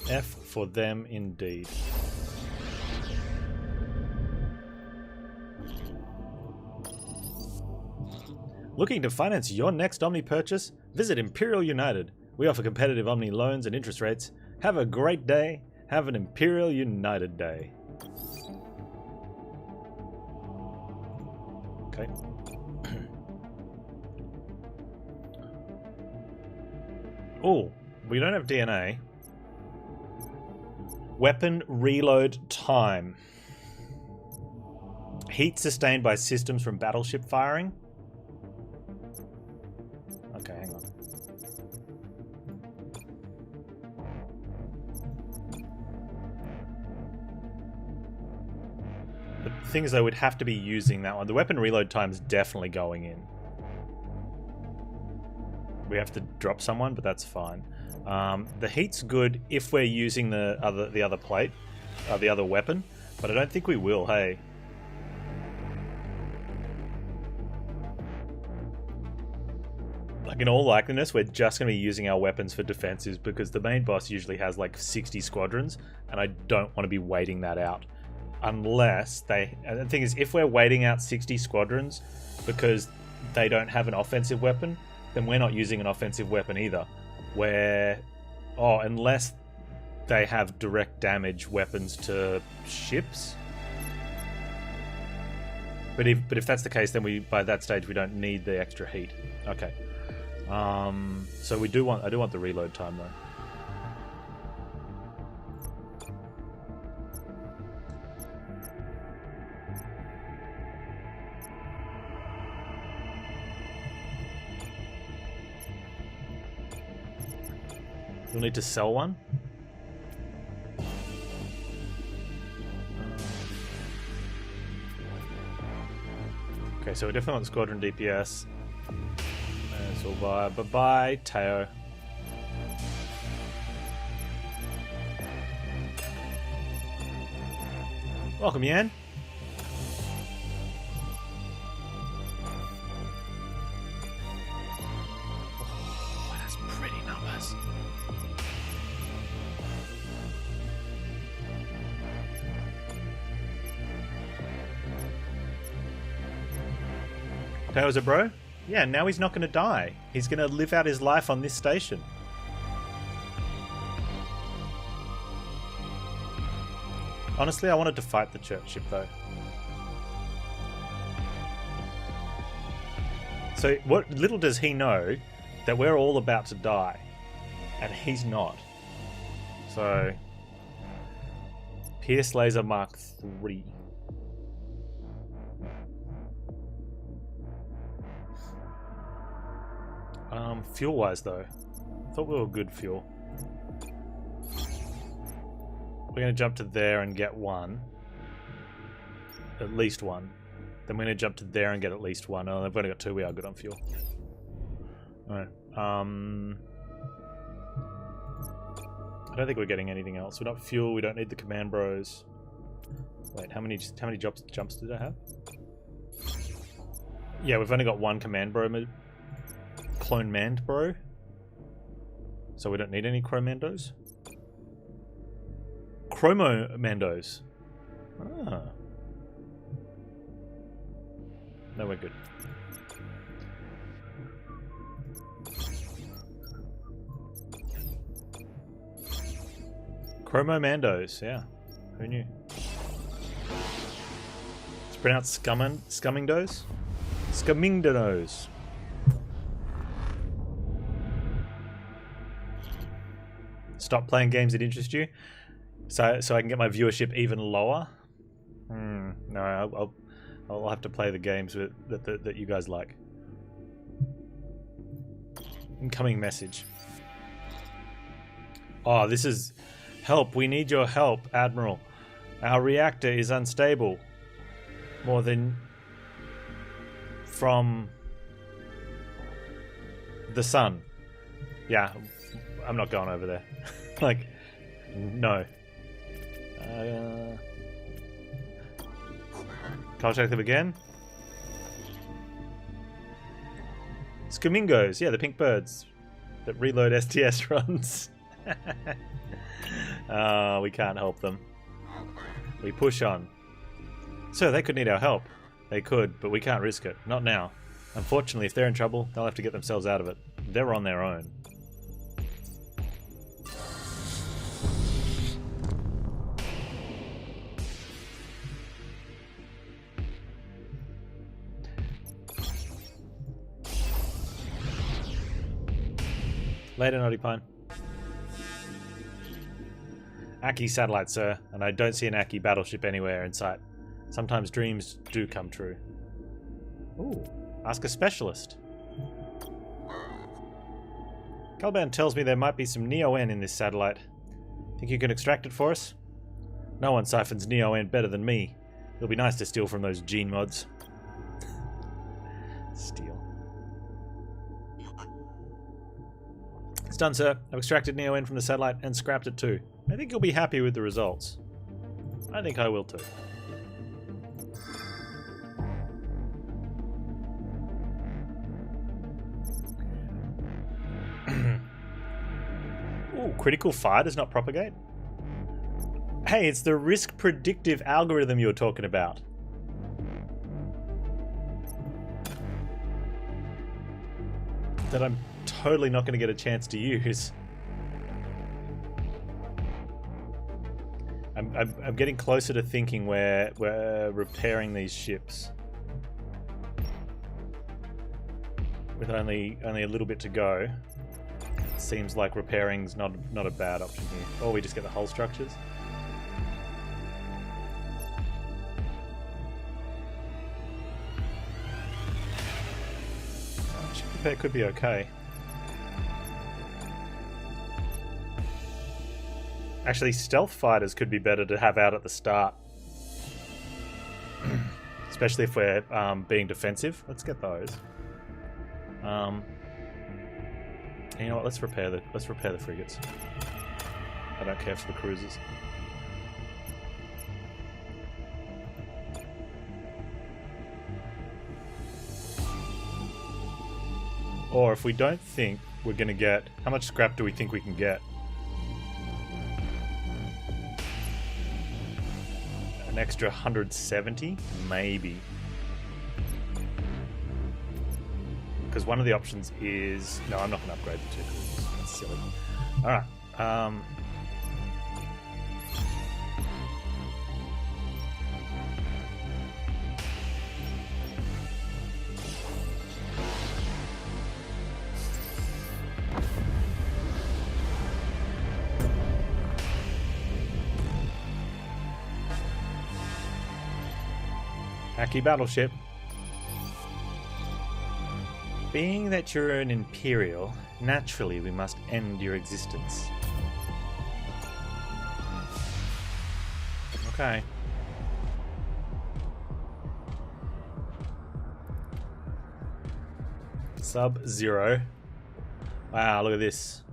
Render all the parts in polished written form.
F for them indeed. Looking to finance your next Omni purchase? Visit Imperial United. We offer competitive Omni loans and interest rates. Have a great day. Have an Imperial United day. Okay. Oh, we don't have DNA. Weapon reload time. Heat sustained by systems from battleship firing. Okay, hang on. The thing is, though, we'd have to be using that one. The weapon reload time is definitely going in. We have to drop someone, but that's fine. The heat's good if we're using the other plate, the other weapon, but I don't think we will. Hey. Like, in all likeliness, we're just going to be using our weapons for defenses because the main boss usually has like 60 squadrons, and I don't want to be waiting that out. Unless they... And the thing is, if we're waiting out 60 squadrons because they don't have an offensive weapon, then we're not using an offensive weapon either. Unless they have direct damage weapons to ships. But if that's the case, then by that stage we don't need the extra heat. Okay. So I do want the reload time though. You'll need to sell one. Okay, so we definitely want squadron DPS. So bye, Teo. Welcome, Yan. Oh, that's pretty numbers. Teo's a bro? Yeah, now he's not going to die. He's going to live out his life on this station. Honestly, I wanted to fight the church ship, though. So, what little does he know that we're all about to die, and he's not. So, Pierce Laser Mark III. Fuel-wise, though, I thought we were good fuel. We're going to jump to there and get one. At least one. Then we're going to jump to there and get at least one. Oh, they've only got two. We are good on fuel. Alright. I don't think we're getting anything else. We're not fuel. We don't need the command bros. Wait, how many jumps did I have? Yeah, we've only got one command bro. Clone mand bro. So we don't need any chromandos. Chromo mandos. Ah. No, we're good. Chromo mandos, yeah. Who knew? It's pronounced scummingdos? Scummingdos. Stop playing games that interest you, so I can get my viewership even lower. No, I'll have to play the games that you guys like. Incoming message. Oh, this is help. We need your help, Admiral. Our reactor is unstable. More than from the sun. Yeah, I'm not going over there. Like, no. Contact them again. Scamingos, yeah, the pink birds that reload STS runs. We can't help them. We push on. So they could need our help. They could, but we can't risk it. Not now. Unfortunately, if they're in trouble, they'll have to get themselves out of it. They're on their own. Later, Naughty Pine. Aki satellite, sir, and I don't see an Aki battleship anywhere in sight. Sometimes dreams do come true. Ooh, ask a specialist. Caliban tells me there might be some Neo-N in this satellite. Think you can extract it for us? No one siphons Neo-N better than me. It'll be nice to steal from those gene mods. Steal. It's done, sir. I've extracted Neo-N from the satellite and scrapped it too. I think you'll be happy with the results. I think I will too. Ooh, critical fire does not propagate? Hey, it's the risk predictive algorithm you're talking about. That I'm totally not going to get a chance to use. I'm getting closer to thinking we're repairing these ships. With only a little bit to go. Seems like repairing's not a bad option here. Or we just get the hull structures. Ship repair could be okay. Actually, stealth fighters could be better to have out at the start. Especially if we're being defensive. Let's get those. You know what? Let's repair the frigates. I don't care for the cruisers. Or if we don't think we're going to get... How much scrap do we think we can get? An extra 170? Maybe. Because one of the options is... No, I'm not going to upgrade the two cruisers. That's silly. Alright. Aki battleship. Being that you're an Imperial, naturally we must end your existence. Okay. Sub-Zero. Wow, look at this.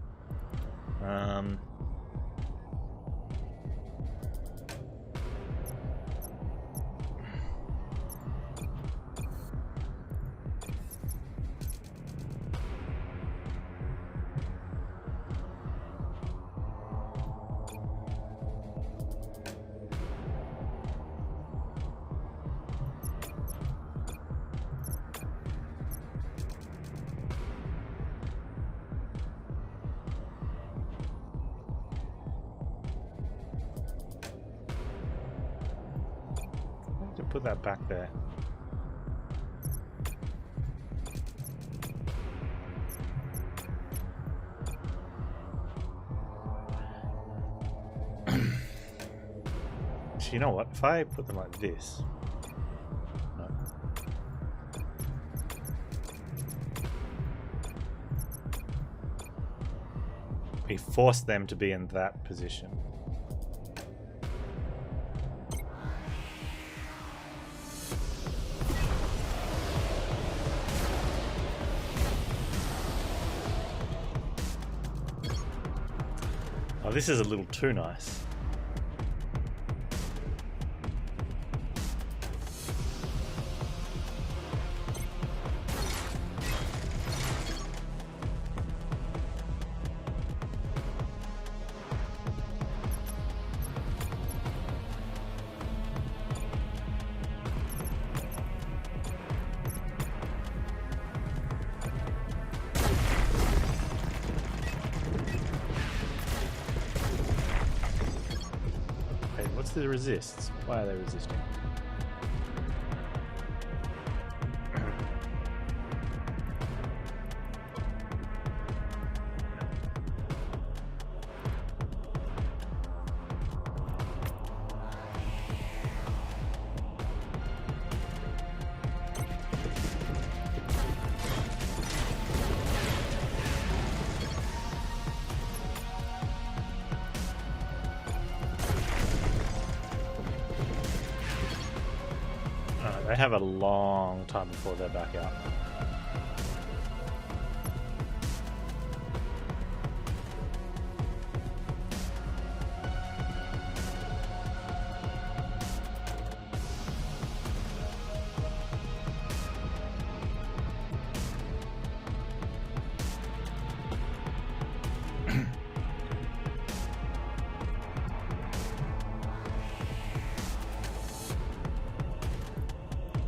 Put that back there. So you know what? If I put them like this, no. We force them to be in that position. Oh, this is a little too nice. the resists? Why are they resisting? They have a long time before they're back out.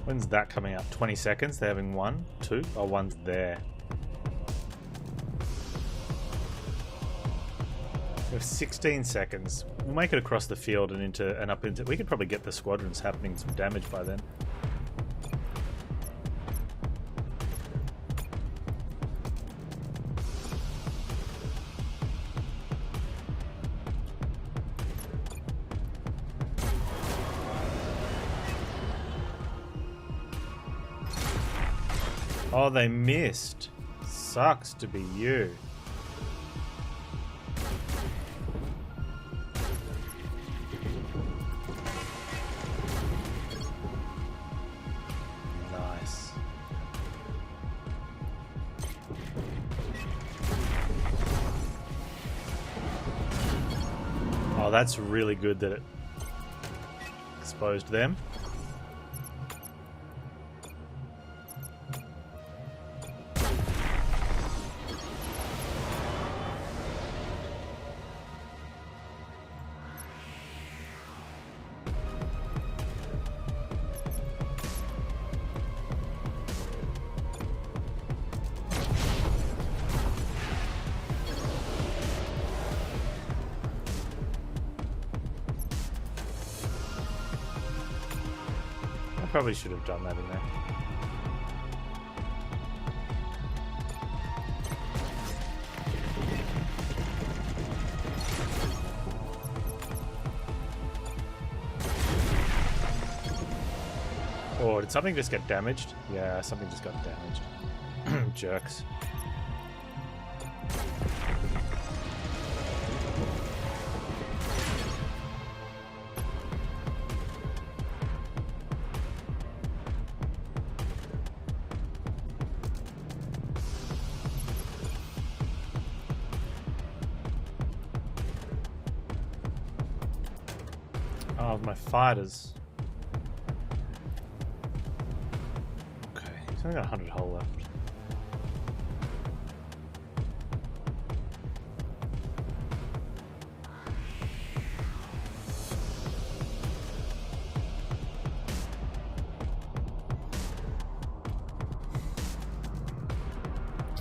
When's that coming up? 20 seconds? They're having one? Two? Oh, one's there. We have 16 seconds. We'll make it across the field and up into... We could probably get the squadrons happening some damage by then. Oh, they missed. Sucks to be you. Nice. Oh, that's really good that it exposed them. Probably should have done that in there. Oh, did something just get damaged? Yeah, something just got damaged. Jerks. Oh, my fighters. Okay, he's only got 100 hull left.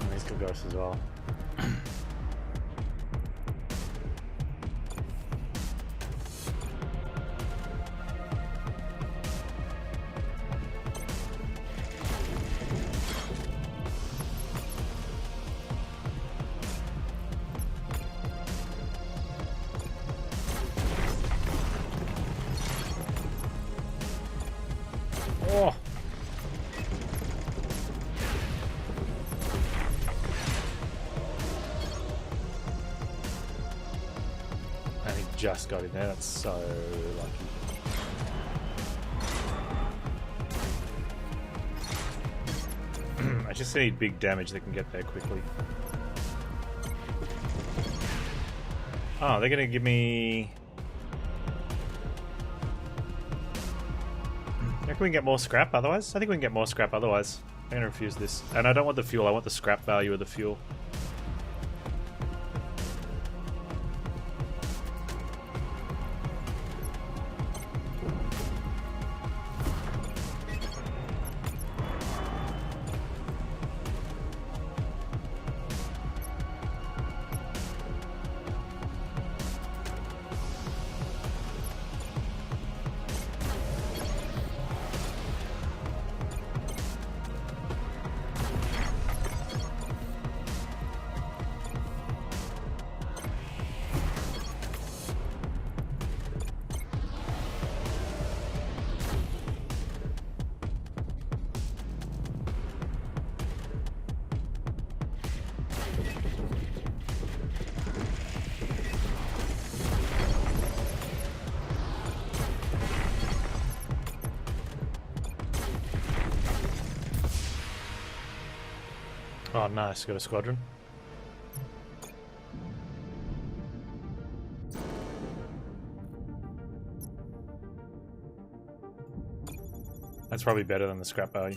And these could ghosts as well. Oh. And he just got in there. That's so lucky. I just need big damage that can get there quickly. Oh, they're gonna give me... Can we get more scrap otherwise? I think we can get more scrap otherwise. I'm going to refuse this. And I don't want the fuel, I want the scrap value of the fuel. Oh, nice. Got a squadron. That's probably better than the scrap value.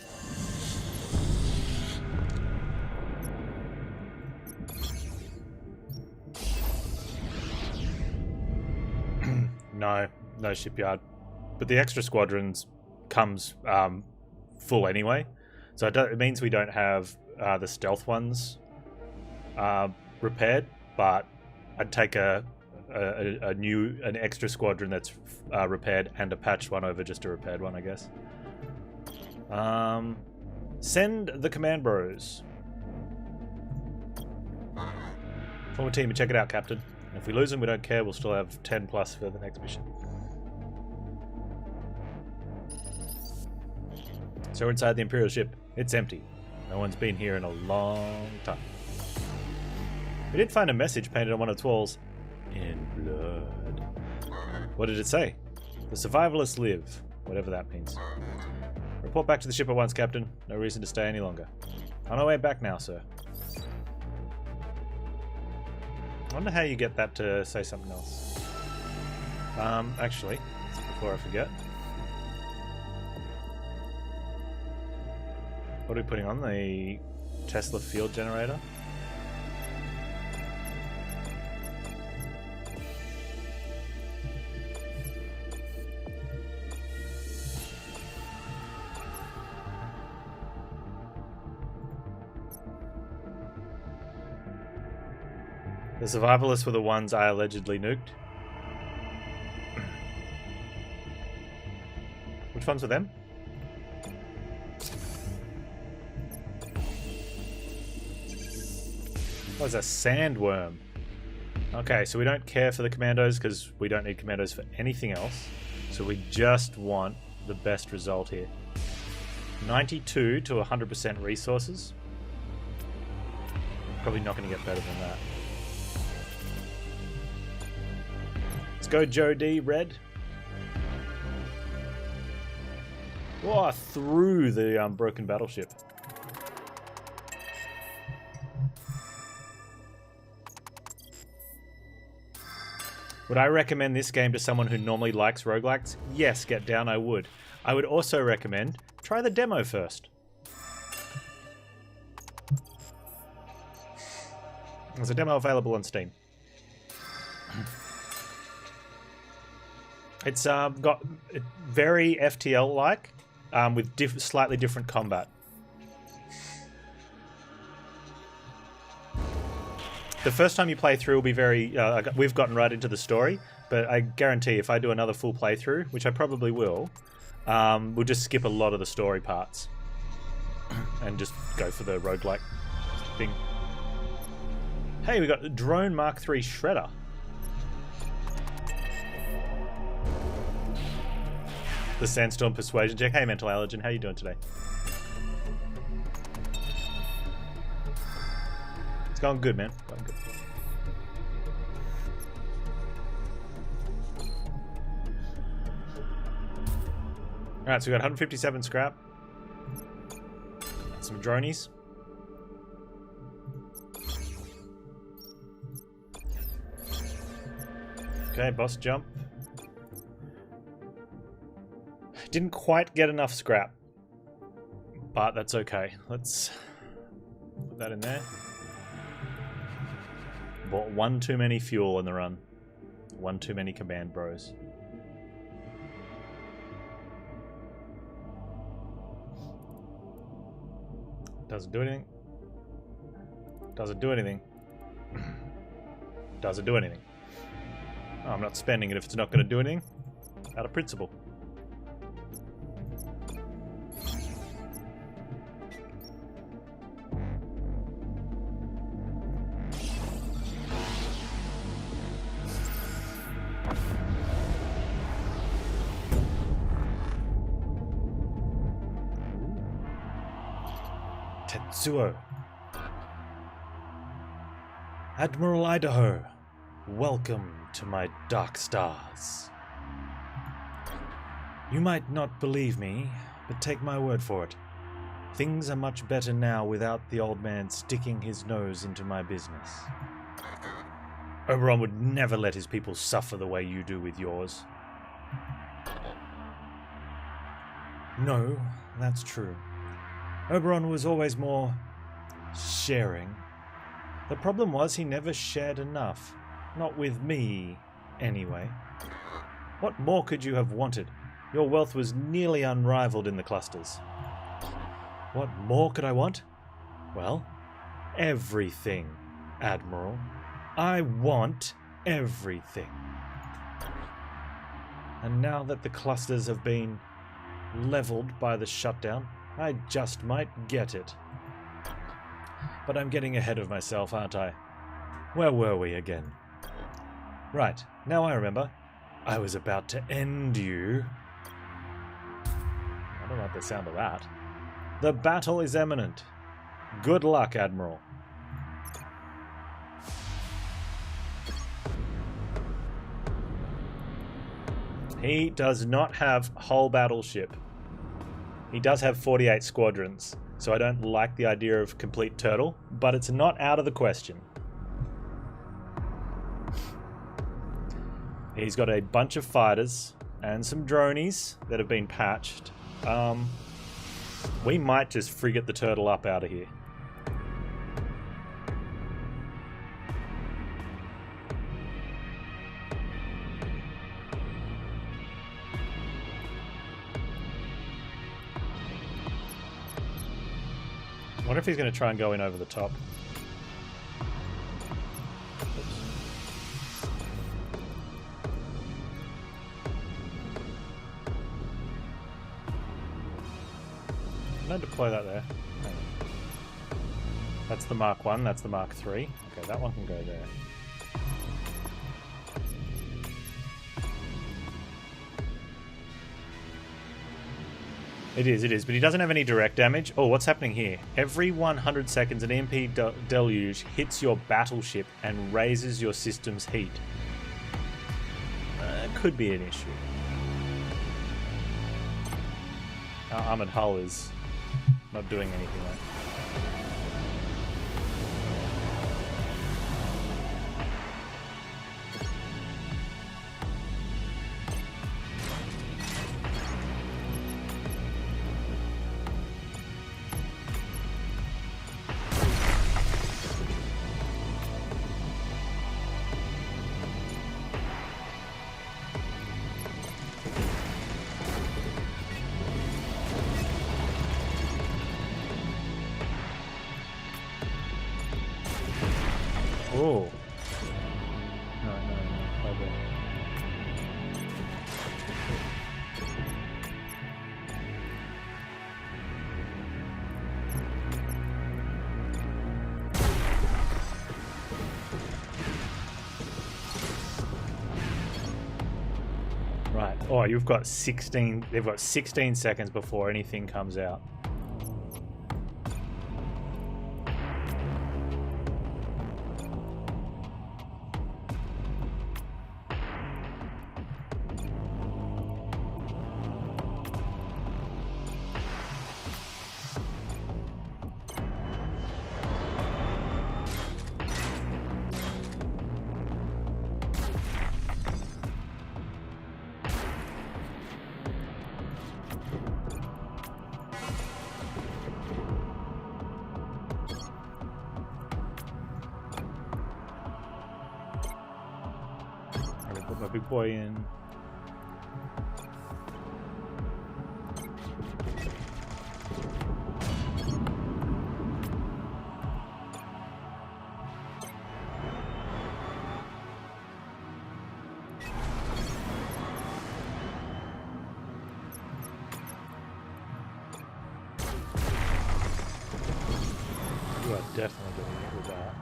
No shipyard. But the extra squadrons comes full anyway. So it means we don't have the stealth ones repaired, but I'd take an extra squadron that's repaired and a patched one over just a repaired one, I guess. Send the command bros. Former team, check it out, Captain. If we lose them, we don't care. We'll still have 10 plus for the next mission. So we're inside the Imperial ship. It's empty. No one's been here in a long time. We did find a message painted on one of its walls. In blood. What did it say? The survivalists live. Whatever that means. Report back to the ship at once, Captain. No reason to stay any longer. On our way back now, sir. I wonder how you get that to say something else. Actually, before I forget. What are we putting on? The Tesla field generator? The survivalists were the ones I allegedly nuked. Which ones were them? What is a sandworm? Okay, so we don't care for the commandos because we don't need commandos for anything else. So we just want the best result here. 92 to 100% resources. Probably not going to get better than that. Let's go, Joe D. Red. Oh, through the broken battleship. Would I recommend this game to someone who normally likes roguelites? Yes, get down, I would. I would also recommend try the demo first. There's a demo available on Steam. It's got very FTL-like, with slightly different combat. The first time you play through will be very... we've gotten right into the story, but I guarantee if I do another full playthrough, which I probably will, we'll just skip a lot of the story parts and just go for the roguelike thing. Hey, we got the Drone Mark III Shredder. The Sandstorm Persuasion check. Hey, Mental Allergen, how you doing today? It's going good, man. Going good. Alright, so we got 157 scrap. Some dronies. Okay, boss jump. Didn't quite get enough scrap, but that's okay. Let's put that in there. Bought one too many fuel in the run. One too many command bros. Doesn't do anything. Doesn't do anything. Doesn't do anything. Oh, I'm not spending it if it's not going to do anything. Out of principle. Tetsuo. Admiral Idaho, welcome to my dark stars. You might not believe me, but take my word for it. Things are much better now without the old man sticking his nose into my business. Oberon would never let his people suffer the way you do with yours. No, that's true. Oberon was always more sharing. The problem was he never shared enough. Not with me, anyway. What more could you have wanted? Your wealth was nearly unrivaled in the clusters. What more could I want? Well, everything, Admiral. I want everything. And now that the clusters have been leveled by the shutdown, I just might get it. But I'm getting ahead of myself, aren't I? Where were we again? Right, now I remember. I was about to end you. I don't like the sound of that. The battle is imminent. Good luck, Admiral. He does not have whole battleship. He does have 48 squadrons, so I don't like the idea of complete turtle, but it's not out of the question. He's got a bunch of fighters and some dronies that have been patched. We might just frigate the turtle up out of here. I wonder if he's going to try and go in over the top. Can I deploy that there? Hang on. That's the Mark 1, that's the Mark 3. Okay, that one can go there. It is, but he doesn't have any direct damage. Oh, what's happening here? Every 100 seconds, an EMP deluge hits your battleship and raises your system's heat. Could be an issue. Our armored hull is not doing anything like that. Oh. No. Okay. Right. Oh, you've got 16. They've got 16 seconds before anything comes out. Put my big boy in. You are definitely getting hit with that.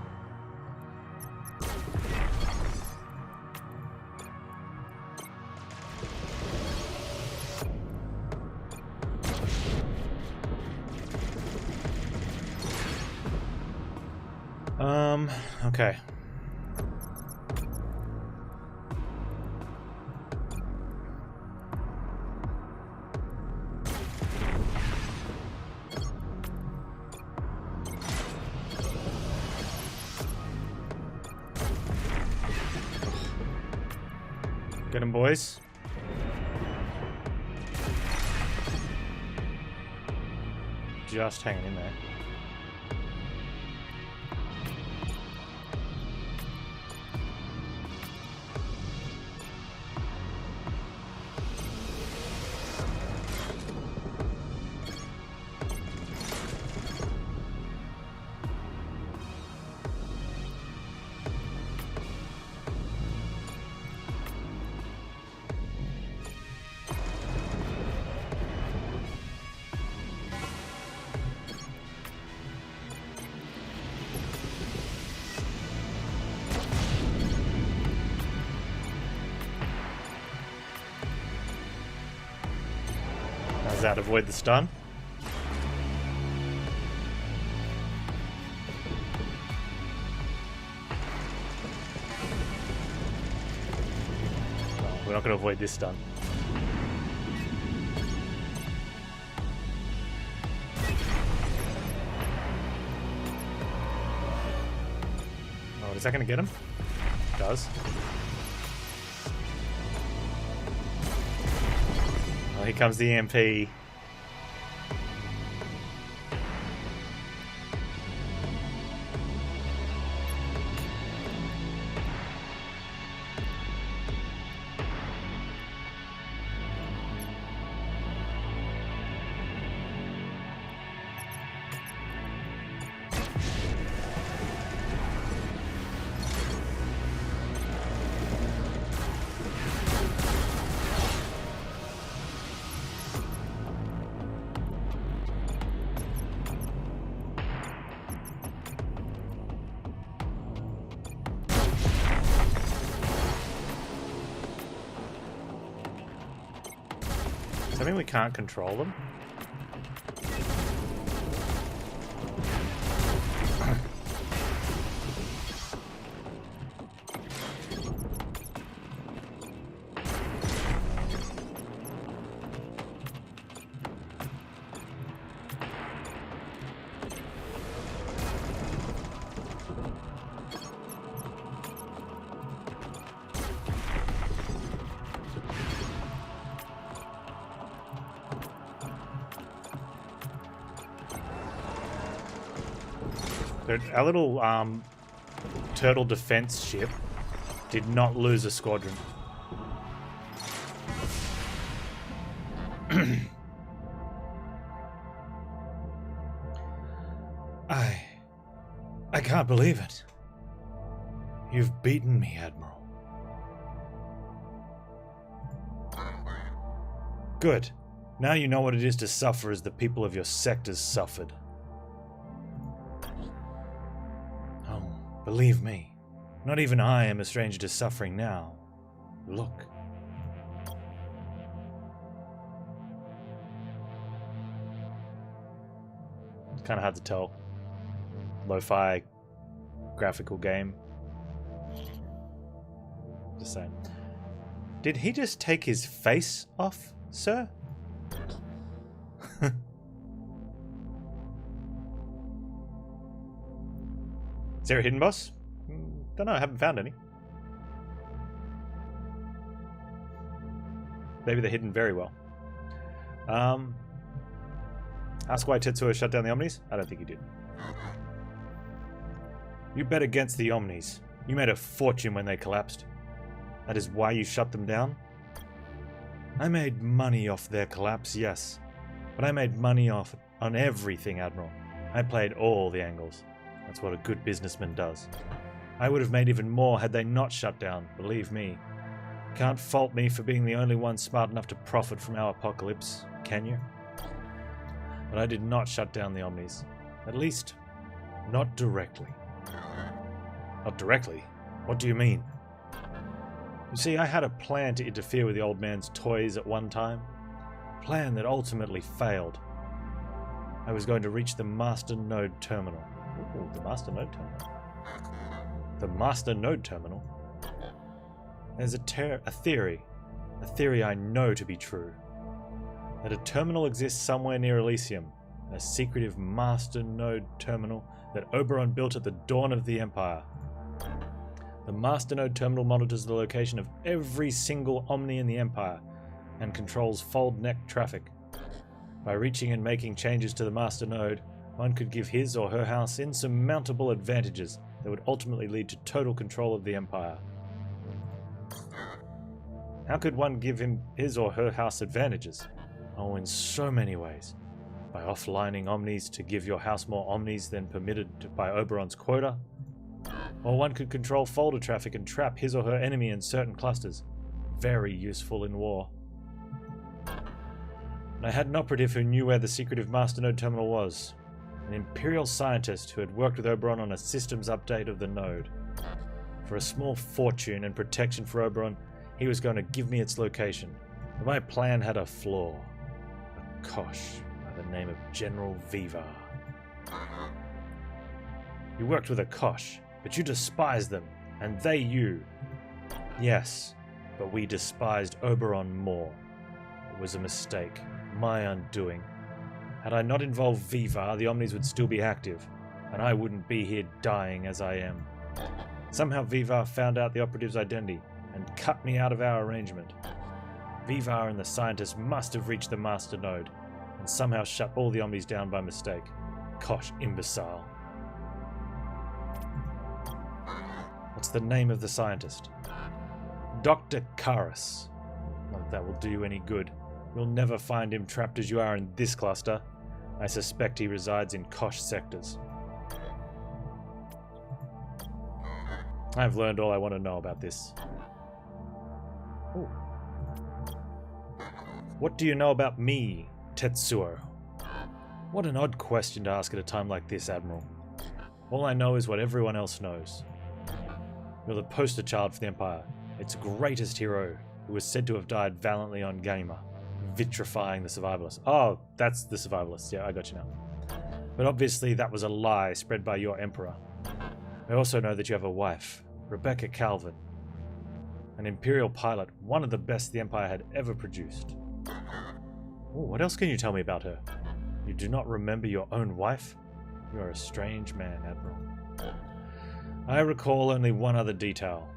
Okay. Get him, boys. Just hanging in there. How's that? Avoid the stun. Oh, we're not going to avoid this stun. Oh, is that going to get him? It does. Oh, here comes the EMP. Does that mean we can't control them? Our little turtle defense ship did not lose a squadron. I can't believe it. You've beaten me, Admiral. Good. Now you know what it is to suffer as the people of your sectors suffered. Believe me, not even I am a stranger to suffering now. Look. It's kind of hard to tell. Lo-fi graphical game. Just saying. Did he just take his face off, sir? Is there a hidden boss? Don't know, I haven't found any. Maybe they're hidden very well. Ask why Tetsuo shut down the Omnis? I don't think he did. You bet against the Omnis. You made a fortune when they collapsed. That is why you shut them down? I made money off their collapse, yes. But I made money on everything, Admiral. I played all the angles. That's what a good businessman does. I would have made even more had they not shut down, believe me. Can't fault me for being the only one smart enough to profit from our apocalypse, can you? But I did not shut down the Omnis. At least, not directly. Not directly? What do you mean? You see, I had a plan to interfere with the old man's toys at one time. A plan that ultimately failed. I was going to reach the Master Node Terminal. Ooh, the Master Node Terminal. The Master Node Terminal? There's a theory I know to be true, that a terminal exists somewhere near Elysium, a secretive Master Node Terminal that Oberon built at the dawn of the Empire. The Masternode terminal monitors the location of every single Omni in the Empire and controls fold neck traffic. By reaching and making changes to the Masternode, one could give his or her house insurmountable advantages that would ultimately lead to total control of the Empire. How could one give him his or her house advantages? Oh, in so many ways. By offlining Omnis to give your house more Omnis than permitted by Oberon's quota. Or one could control folder traffic and trap his or her enemy in certain clusters. Very useful in war. I had an operative who knew where the secretive Masternode terminal was. An Imperial scientist who had worked with Oberon on a systems update of the node. For a small fortune and protection for Oberon, he was going to give me its location. But my plan had a flaw. A Kosh by the name of General Vivar. You worked with a Kosh, but you despised them, and they you. Yes, but we despised Oberon more. It was a mistake. My undoing. Had I not involved Vivar, the Omnis would still be active, and I wouldn't be here dying as I am. Somehow Vivar found out the operative's identity, and cut me out of our arrangement. Vivar and the scientist must have reached the Masternode, and somehow shut all the Omnis down by mistake. Kosh imbecile. What's the name of the scientist? Dr. Karas. Not that that will do you any good. You'll never find him trapped as you are in this cluster. I suspect he resides in Kosh sectors. I've learned all I want to know about this. Ooh. What do you know about me, Tetsuo? What an odd question to ask at a time like this, Admiral. All I know is what everyone else knows. You're the poster child for the Empire, its greatest hero, who was said to have died valiantly on Gamer, vitrifying the survivalists. Oh, that's the survivalists. Yeah, I got you now. But obviously that was a lie spread by your Emperor. I also know that you have a wife, Rebecca Calvin, an Imperial pilot, one of the best the Empire had ever produced. Oh, what else can you tell me about her? You do not remember your own wife? You are a strange man, Admiral. I recall only one other detail.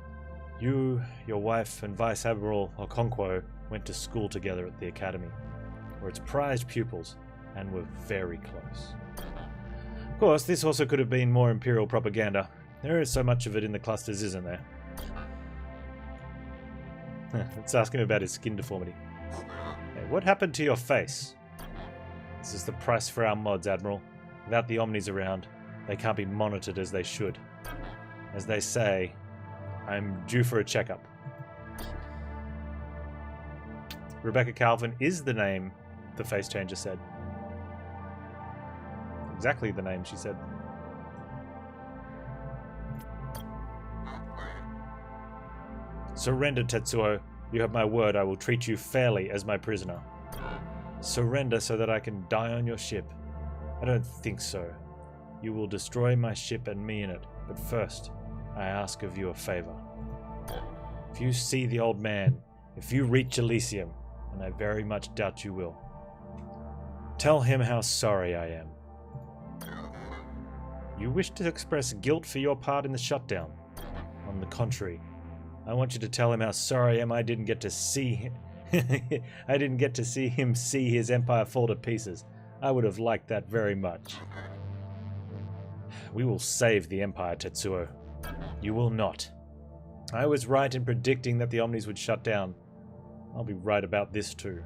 You, your wife, and Vice Admiral Okonkwo went to school together at the Academy. Were its prized pupils, and were very close. Of course, this also could have been more Imperial propaganda. There is so much of it in the clusters, isn't there? Let's ask him about his skin deformity. Hey, what happened to your face? This is the price for our mods, Admiral. Without the Omnis around, they can't be monitored as they should. As they say, I'm due for a checkup. Rebecca Calvin is the name, the face changer said. Exactly the name she said. Surrender, Tetsuo. You have my word I will treat you fairly as my prisoner. Surrender so that I can die on your ship. I don't think so. You will destroy my ship and me in it, but first, I ask of you a favor. If you see the old man, if you reach Elysium, and I very much doubt you will, tell him how sorry I am. You wish to express guilt for your part in the shutdown. On the contrary, I want you to tell him how sorry I am I didn't get to see him. I didn't get to see him see his empire fall to pieces. I would have liked that very much. We will save the Empire, Tetsuo. You will not. I was right in predicting that the Omnis would shut down. I'll be right about this too.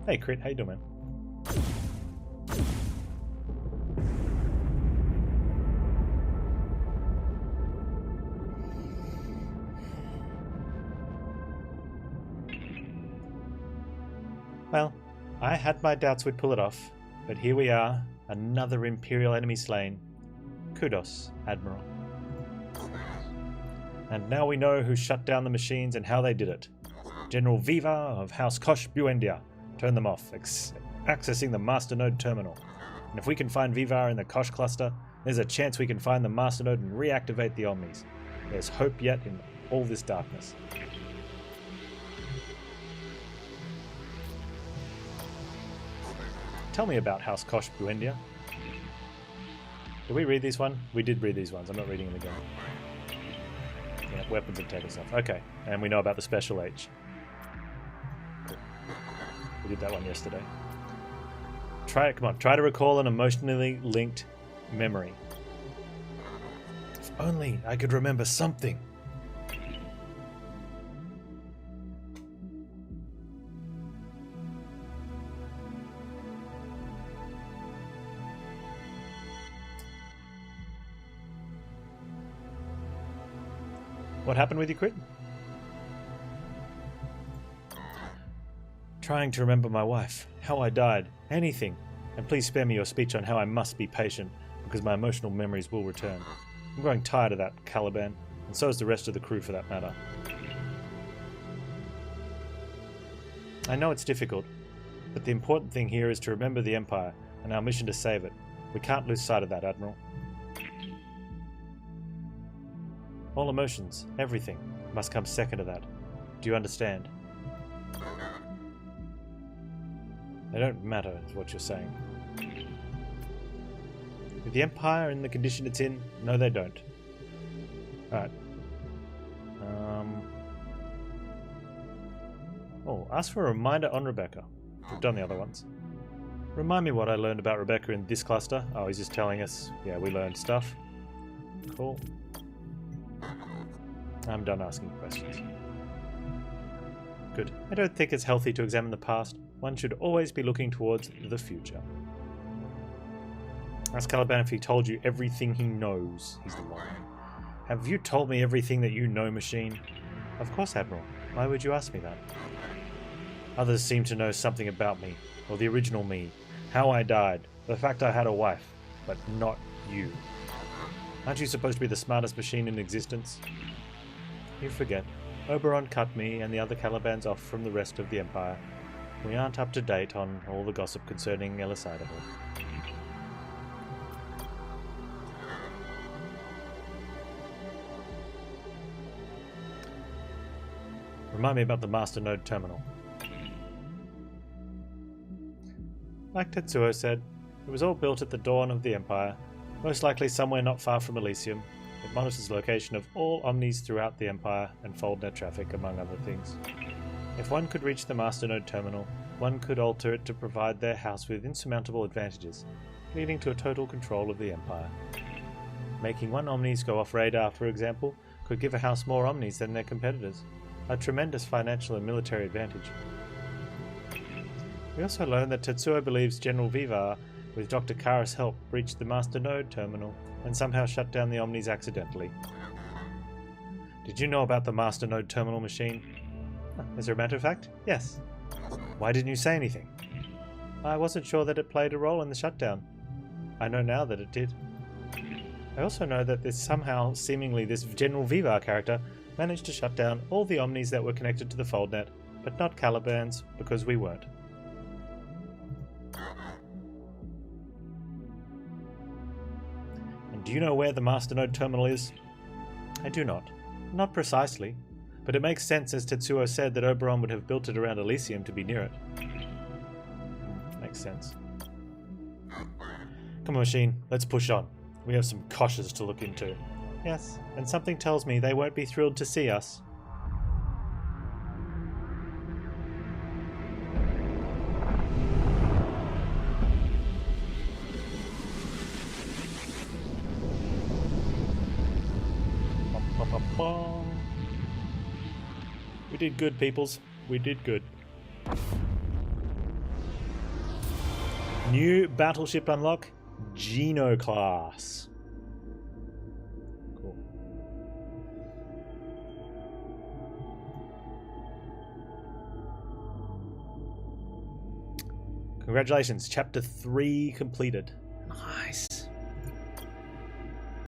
Hey Crit, how you doing, man? Well, I had my doubts we'd pull it off, but here we are, another Imperial enemy slain. Kudos, Admiral. And now we know who shut down the machines and how they did it. General Vivar of House Kosh Buendia turned them off, accessing the Masternode terminal. And if we can find Vivar in the Kosh cluster, there's a chance we can find the Masternode and reactivate the Omnis. There's hope yet in all this darkness. Tell me about House Kosh Buendia. Did we read these one? We did read these ones. I'm not reading them again. Yeah, weapons and tech and stuff. Okay, and we know about the special H. Cool. We did that one yesterday. Come on, try to recall an emotionally linked memory. If only I could remember something. What happened with your crit? Trying to remember my wife, how I died, anything. And please spare me your speech on how I must be patient, because my emotional memories will return. I'm growing tired of that, Caliban, and so is the rest of the crew for that matter. I know it's difficult, but the important thing here is to remember the Empire, and our mission to save it. We can't lose sight of that, Admiral. All emotions, everything, must come second to that. Do you understand? They don't matter, is what you're saying. With the Empire in the condition it's in, no they don't. Alright. Oh, ask for a reminder on Rebecca. We've done the other ones. Remind me what I learned about Rebecca in this cluster. Oh, he's just telling us, yeah, we learned stuff. Cool. I'm done asking questions. Good. I don't think it's healthy to examine the past. One should always be looking towards the future. Ask Caliban if he told you everything he knows. He's lying. Have you told me everything that you know, Machine? Of course, Admiral. Why would you ask me that? Others seem to know something about me, or the original me, how I died, the fact I had a wife, but not you. Aren't you supposed to be the smartest machine in existence? You forget. Oberon cut me and the other Calibans off from the rest of the Empire. We aren't up to date on all the gossip concerning Elicidable. Remind me about the Master Node Terminal. Like Tetsuo said, it was all built at the dawn of the Empire, most likely somewhere not far from Elysium. It monitors the location of all Omnis throughout the Empire and FoldNet traffic, among other things. If one could reach the Master Node Terminal, one could alter it to provide their house with insurmountable advantages, leading to a total control of the Empire. Making one Omnis go off radar, for example, could give a house more Omnis than their competitors, a tremendous financial and military advantage. We also learned that Tetsuo believes General Vivar, with Dr. Kara's help, breached the Master Node Terminal and somehow shut down the Omnis accidentally. Did you know about the Master Node Terminal machine? As a matter of fact, yes. Why didn't you say anything? I wasn't sure that it played a role in the shutdown. I know now that it did. I also know that seemingly this General Vivar character managed to shut down all the Omnis that were connected to the FoldNet, but not Caliban's, because we weren't. Do you know where the Master Node Terminal is? I do not. Not precisely, but it makes sense as Tetsuo said that Oberon would have built it around Elysium to be near it. Makes sense. Come on, Machine, let's push on. We have some Koshas to look into. Yes, and something tells me they won't be thrilled to see us. We did good, peoples. We did good. New battleship unlock, Geno class. Cool. Congratulations, chapter 3 completed. Nice.